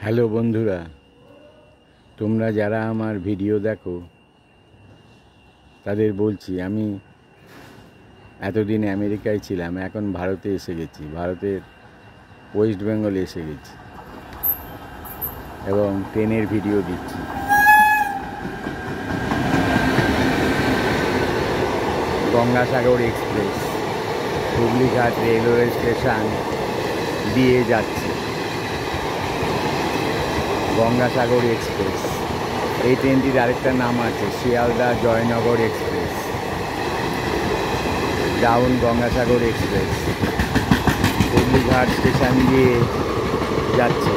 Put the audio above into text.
Hello বন্ধুরা, তোমরা যারা আমার ভিডিও দেখো তাদের বলছি, আমি এতদিন আমেরিকায় ছিলাম, এখন ভারতে এসে গেছি। ভারতের ওয়েস্ট বেঙ্গলে এসে গেছি এবং ট্রেনের ভিডিও দিচ্ছি। Gangasagar express Hooghly Ghat railway station দিয়ে যাচ্ছে। গঙ্গাসাগর এক্সপ্রেস, এই ট্রেনটির আরেকটা নাম আছে Sealdah Joynagar express. Down Gangasagar express Hooghly Ghat station দিয়ে যাচ্ছে।